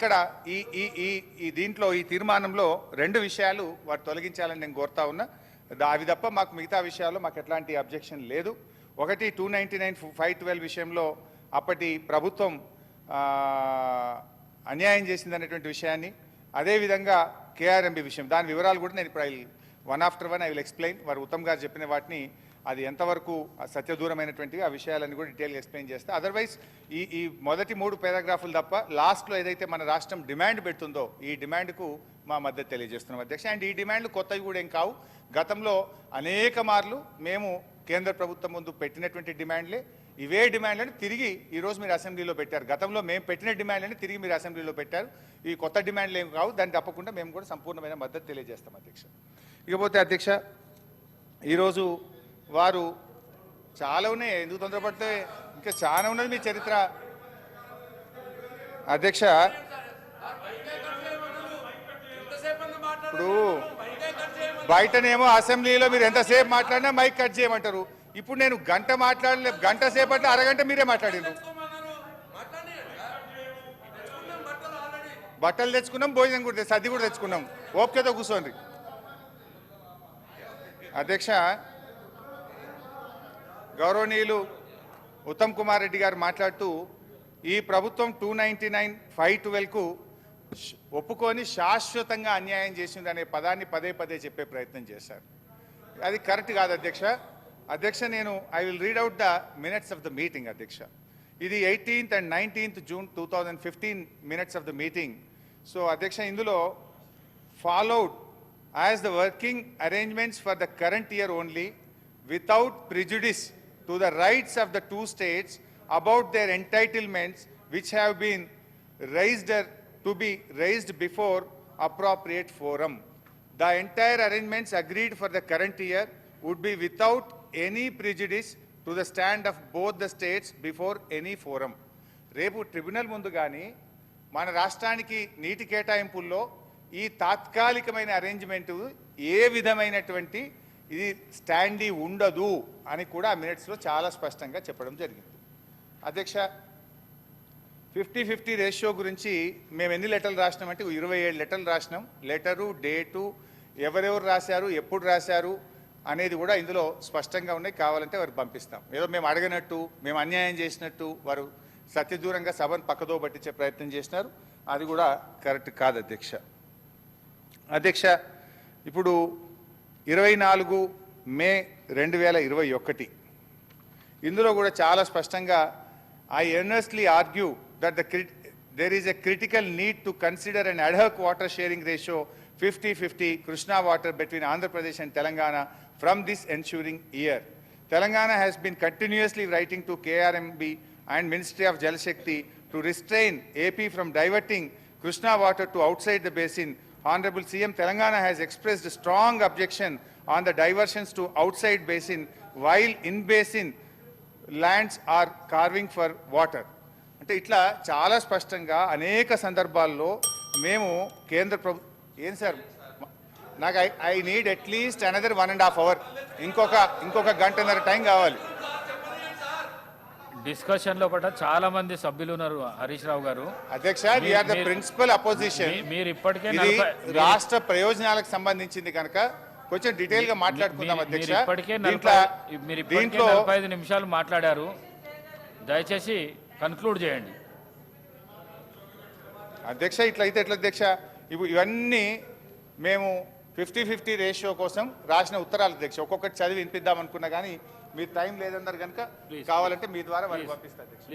ఇక్కడ ఈ ఈ ఈ ఈ దీంట్లో ఈ తీర్మానంలో రెండు విషయాలు వారు తొలగించాలని నేను కోరుతా ఉన్నా. అవి తప్ప మాకు మిగతా విషయాల్లో మాకు ఎట్లాంటి అబ్జెక్షన్ లేదు. ఒకటి 299/512 విషయంలో అప్పటి ప్రభుత్వం అన్యాయం చేసిందనేటువంటి విషయాన్ని, అదేవిధంగా కేఆర్ఎంబి విషయం, దాని వివరాలు కూడా నేను ఇప్పుడు one after one I will explain. వారు ఉత్తమ్ గారు చెప్పిన వాటిని అది ఎంతవరకు సత్యదూరమైనటువంటివి ఆ విషయాలన్నీ కూడా డీటెయిల్గా ఎక్స్ప్లెయిన్ చేస్తే, అదర్వైజ్ ఈ మొదటి 3 పారాగ్రాఫులు తప్ప లాస్ట్లో ఏదైతే మన రాష్ట్రం డిమాండ్ పెడుతుందో ఈ డిమాండ్కు మా మద్దతు తెలియజేస్తున్నాం అధ్యక్ష. అండ్ ఈ డిమాండ్లు కొత్తవి కూడా ఏం కావు. గతంలో అనేక మార్లు మేము కేంద్ర ప్రభుత్వం ముందు పెట్టినటువంటి డిమాండ్లే. ఇవే డిమాండ్లను తిరిగి ఈరోజు మీరు అసెంబ్లీలో పెట్టారు. గతంలో మేము పెట్టిన డిమాండ్లని తిరిగి మీరు అసెంబ్లీలో పెట్టారు. ఈ కొత్త డిమాండ్లు ఏం కావు. దాన్ని తప్పకుండా మేము కూడా సంపూర్ణమైన మద్దతు తెలియజేస్తాం అధ్యక్ష. ఇకపోతే అధ్యక్ష, ఈరోజు వారు చాలా ఉన్నాయి, ఎందుకు తొందరపడితే ఇంకా చాలా ఉన్నది మీ చరిత్ర అధ్యక్ష. ఇప్పుడు బయటనేమో అసెంబ్లీలో మీరు ఎంతసేపు మాట్లాడినా మైక్ కట్ చేయమంటారు. ఇప్పుడు నేను గంట మాట్లాడలే, గంట సేపట్లో అరగంట మీరే మాట్లాడారు. బట్టలు తెచ్చుకున్నాం, భోజనం కూడా సర్ది కూడా తెచ్చుకున్నాం, ఓపికతో కూర్చోండి అధ్యక్ష. గౌరవనీయులు ఉత్తమ్ కుమార్ రెడ్డి గారు మాట్లాడుతూ ఈ ప్రభుత్వం 299/512కు ఒప్పుకొని శాశ్వతంగా అన్యాయం చేసిందనే పదాన్ని పదే పదే చెప్పే ప్రయత్నం చేశారు. అది కరెక్ట్ కాదు అధ్యక్ష. అధ్యక్ష, నేను I will read out the minutes of the meeting అధ్యక్ష. ఇది 18th and 19th June 2015 minutes of the meeting. So అధ్యక్ష, ఇందులో followed as the working arrangements for the current year only without prejudice to the rights of the two states about their entitlements which have been raised to be raised before appropriate forum. The entire arrangements agreed for the current year would be without any prejudice to the stand of both the states before any forum. రేపు tribunal ముందు కానీ మన రాష్ట్రానికి నీటి కేటాయింపుల్లో ఈ తాత్కాలికమైన arrangement ఏ విధమైనటువంటి ఇది స్టాండీ ఉండదు అని కూడా ఆ మినిట్స్లో చాలా స్పష్టంగా చెప్పడం జరిగింది అధ్యక్ష. 50-50 రేషియో గురించి మేము ఎన్ని లెటర్లు రాసినామంటే 27 లెటర్లు రాసినాం. లెటరు, డేటు, ఎవరెవరు రాశారు, ఎప్పుడు రాశారు అనేది కూడా ఇందులో స్పష్టంగా ఉన్నాయి. కావాలంటే వారు పంపిస్తాం. ఏదో మేము అడగనట్టు, మేము అన్యాయం చేసినట్టు వారు సత్యదూరంగా సభను పక్కదో పట్టించే ప్రయత్నం చేసినారు. అది కూడా కరెక్ట్ కాదు అధ్యక్ష. అధ్యక్ష, ఇప్పుడు 24 మే 2021 ఇందులో కూడా చాలా స్పష్టంగా I earnestly argue that there is a critical need to consider an ad hoc water sharing ratio 50-50 Krishna water between Andhra Pradesh and Telangana from this ensuing year. Telangana has been continuously writing to KRMB and Ministry of Jal Shakti to restrain AP from diverting Krishna water to outside the basin. Honorable CM, Telangana has expressed a strong objection on the diversions to outside basin while in basin lands are carving for water. అంటే ఇట్లా చాలా స్పష్టంగా అనేక సందర్భాల్లో మేము కేంద్ర ఏం sir నాకు I need at least another 1.5 hours, ఇంకొక గంటన్నర టైం కావాలి. డిస్కషన్ లో పట్ల చాలా మంది సభ్యులు ఉన్నారు. హరీష్ రావు గారు అధ్యక్ష, we are the principal opposition. మీరు ఇప్పటికే రాష్ట్ర ప్రయోజనాలకు సంబంధించింది కనుక కొంచెం డీటెయిల్ గా మాట్లాడుకుందాం అధ్యక్ష. మీరు ఇప్పటికే 45 నిమిషాలు మాట్లాడారు. దయచేసి కన్క్లూడ్ చేయండి అధ్యక్ష. ఇట్లయితే ఎట్లా అధ్యక్ష? ఇవన్నీ మేము 50-50 రేషియో కోసం రాసిన ఉత్తరాలు అధ్యక్ష. ఒక్కొక్కటి చదివి వినిపిద్దాం అనుకున్నా కానీ మీరు టైం లేదన్నారు కనుక కావాలంటే మీ ద్వారా వారికి పంపిస్తారు అధ్యక్ష.